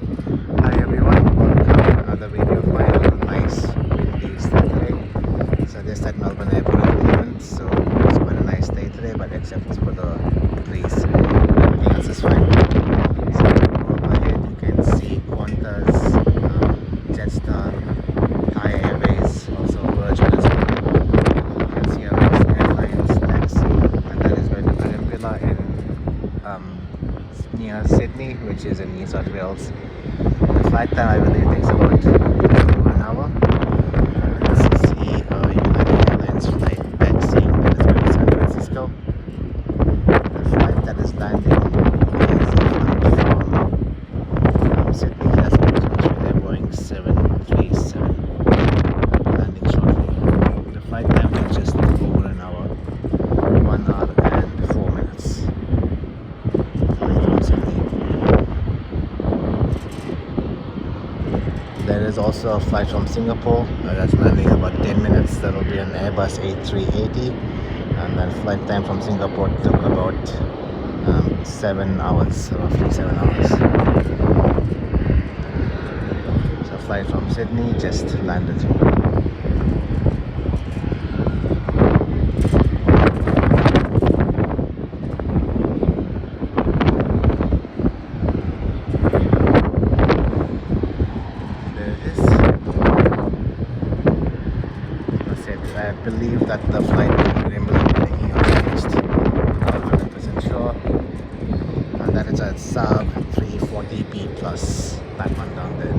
Hi everyone, welcome to another video of mine on a nice windy Saturday. So just at Melbourne Airport at the moment, so it's quite a nice day today, but except for the trees, everything else is fine. So over ahead you can see Qantas, Jetstar, Thai Airways, also Virgin as well. You can see Avios Airlines, taxi, and that is going to Merimbula in near Sydney, which is in New South Wales. The flight time I believe takes about 1 hour. Let's see United Airlines flight taxi that is going to San Francisco. The flight that is landing is a flight from Sydney, that's Australia, Boeing 737, landing shortly. The flight time is just over an hour, 1 hour and 4 minutes. There is also a flight from Singapore that's landing in about 10 minutes. That will be an Airbus A380, and that flight time from Singapore took about 7 hours, roughly 7 hours. So flight from Sydney just landed. I believe that the flight will be taking off next. I'm not 100% sure. And that is a Saab 340B plus, that one down there.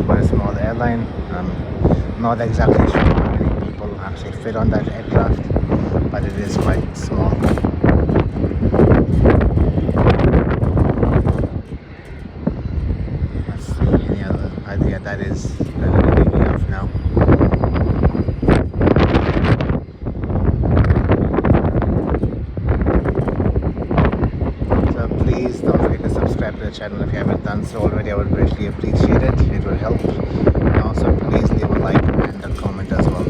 Quite a small airline. Not exactly sure how many people actually fit on that aircraft, but it is quite small. Let's see any other idea. That is taking off now. Please don't forget to subscribe to the channel if you haven't done so already. I would greatly appreciate it. It will help. And also please leave a like and a comment as well.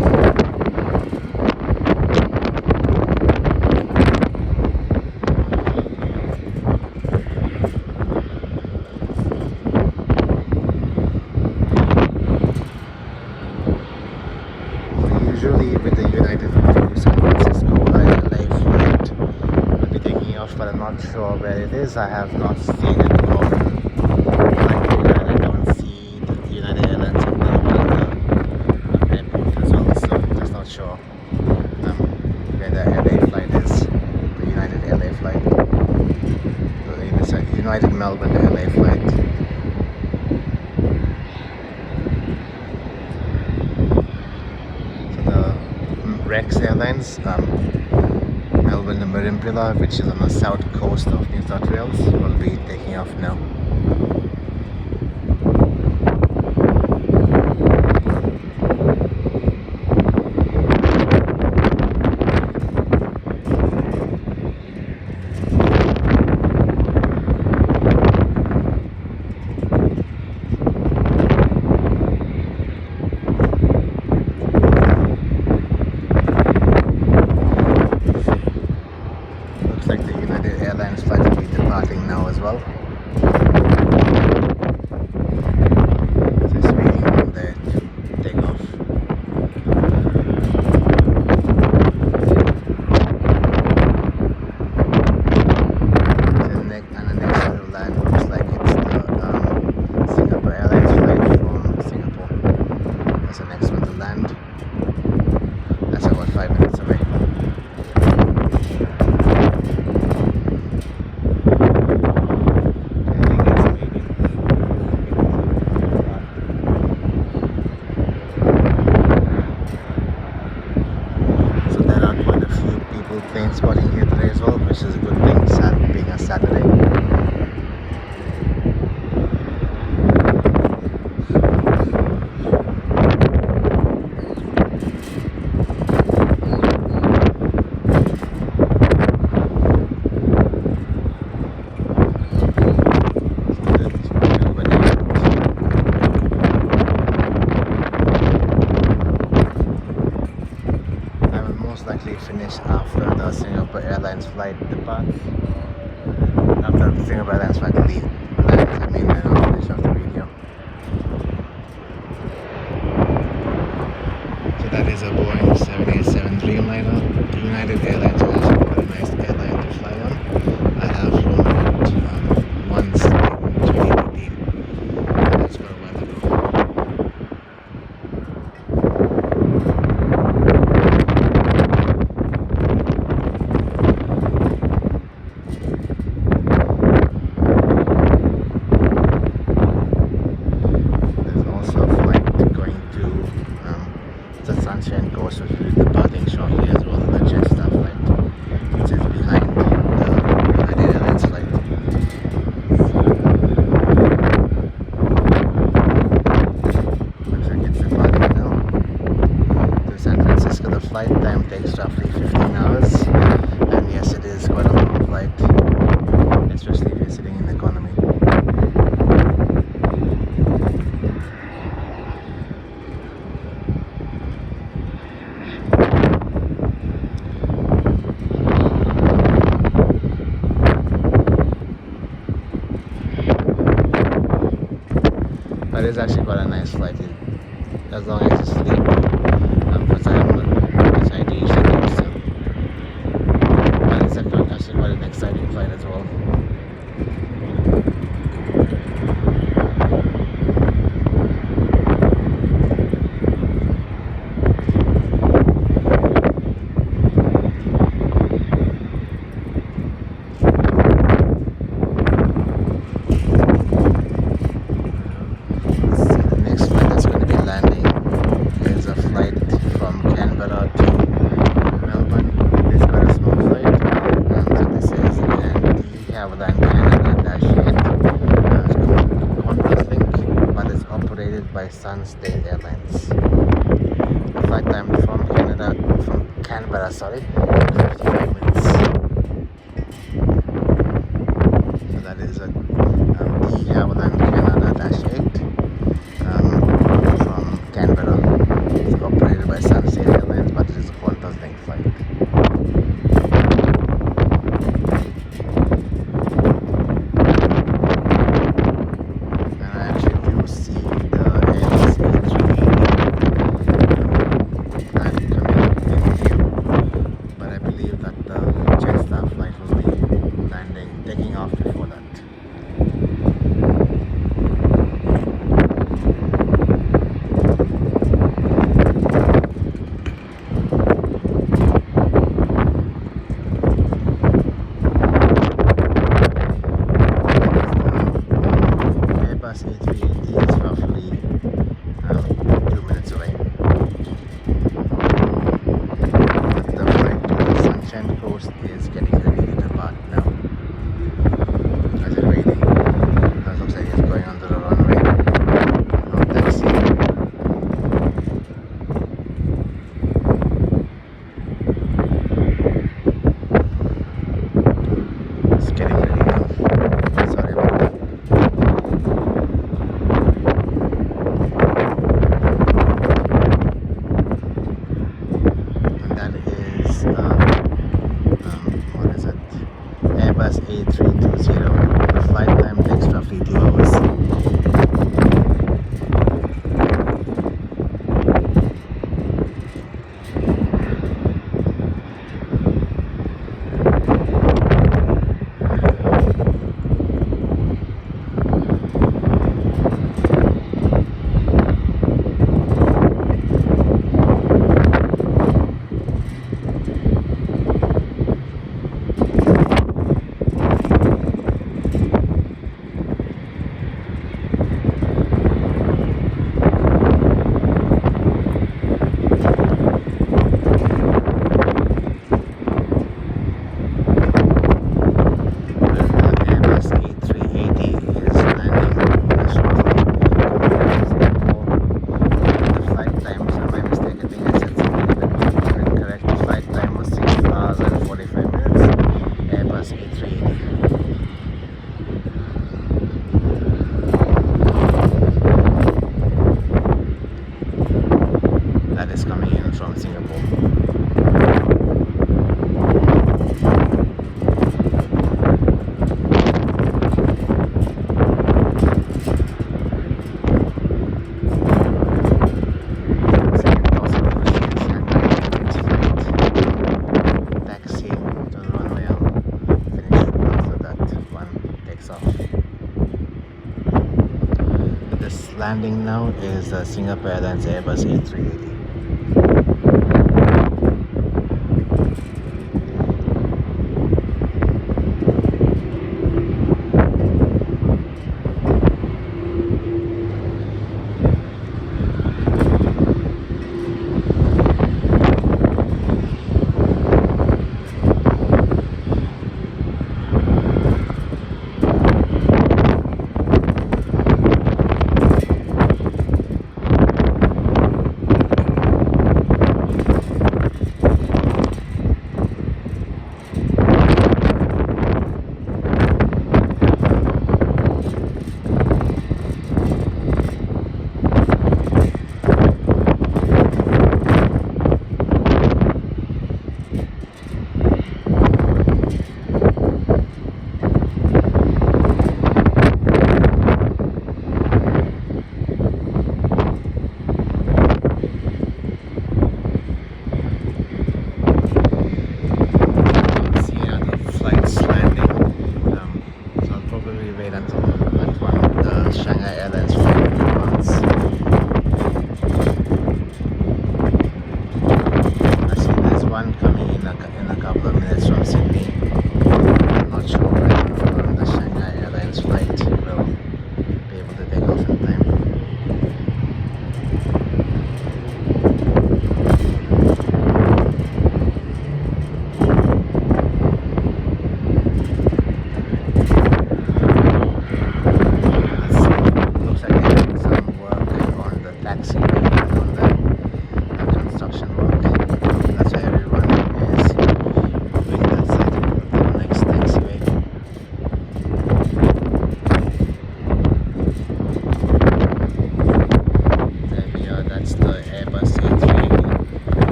So usually with the United to San Francisco LA flight, but I'm not sure where it is. I have not seen it on I don't see the United Airlines at the airport as well, so I'm just not sure where the LA flight is, the United LA flight, the United Melbourne LA flight. So the Rex Airlines, Melbourne Merimbula, which is on the south coast of New South Wales, will be taking off now. Like the United Airlines flight will be departing now as well. Just waiting on their takeoff. And the next to land looks like it's the Singapore Airlines flight from Singapore. That's the next one to land. That's about 5 minutes away. Plane spotting here today as well, which is a good thing, being a Saturday. Likely finish after the Singapore Airlines flight departs. After the Singapore Airlines flight leaves, I mean, I'll finish off the video. United Airlines is also quite a nice airline to fly on. I have flown it once in 2018. That's quite a while ago. There's also a flight going to the Sunshine Coast, which is departing shortly as well. The Jetstar flight, which is behind the United Airlines flight. Looks like it's departing now to San Francisco. The flight time takes roughly 15 hours, and yes, it is quite a long flight, especially if you're sitting in economy. But it's actually quite a nice flight, as long as you sleep for time, which I do usually do still. But it's actually quite an exciting flight as well. By Sunsdale Airlines. The flight time from Canberra, 55 minutes. So that is a the Havilland Canada-8 from Canberra. It's operated by Sunsdale Airlines, but it is a Qantas link flight. Taking off before that. Airbus A380 is roughly 2 minutes away. But the flight to the Sunshine Coast is getting ready to depart now. As it's raining, that looks like it's going onto the runway. No taxi. It's getting ready now. Sorry about that. This landing now is Singapore Airlines Airbus A380.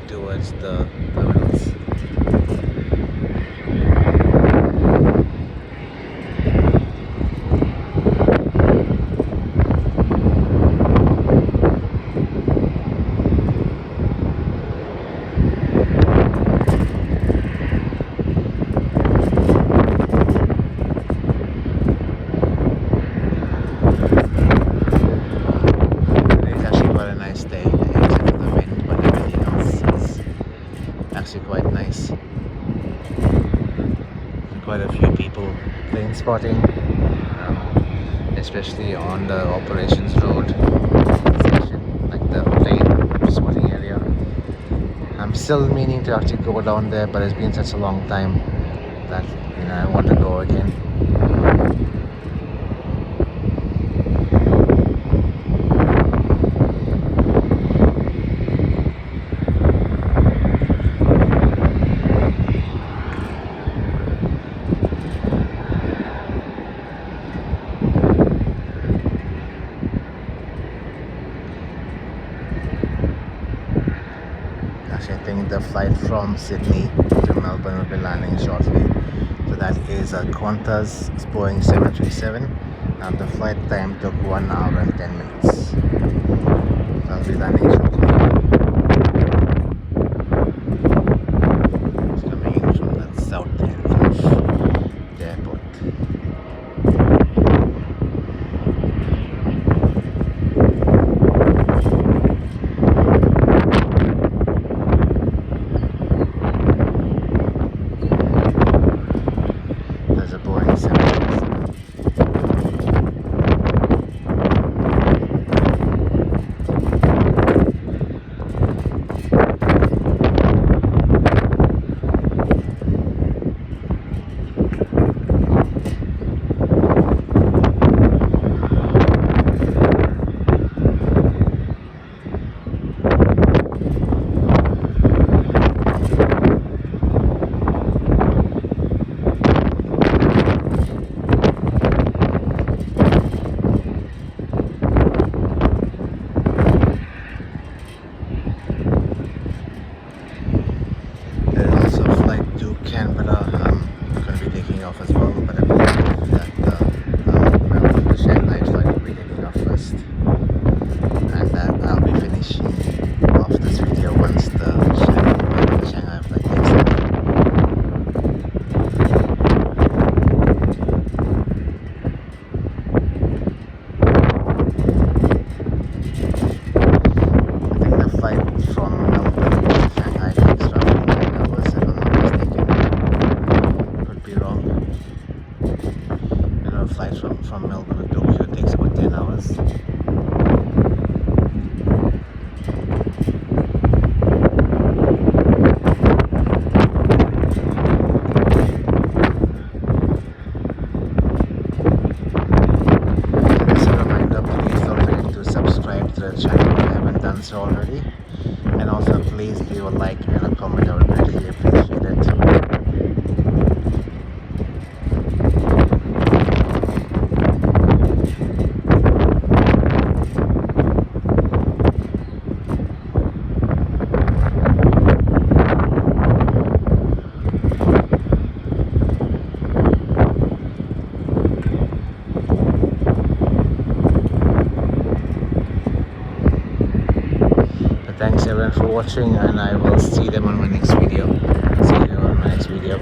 Towards the terminals. It's actually quite a nice day, except for the wind, but everything else is actually quite nice. Quite a few people plane spotting, especially on the operations road section, like the plane spotting area. I'm still meaning to actually go down there, but it's been such a long time that I want to go again. I think the flight from Sydney to Melbourne will be landing shortly. So that is a Qantas Boeing 737, and the flight time took 1 hour and 10 minutes. So I'll be landing shortly. It's coming in from the south end of the airport. Melbourne to Tokyo takes about 10 hours. Just a reminder, please don't forget to subscribe to the channel if you haven't done so already. And also please leave a like and a comment, I would greatly appreciate it. Thanks everyone for watching, and I will see them on my next video. See you on my next video.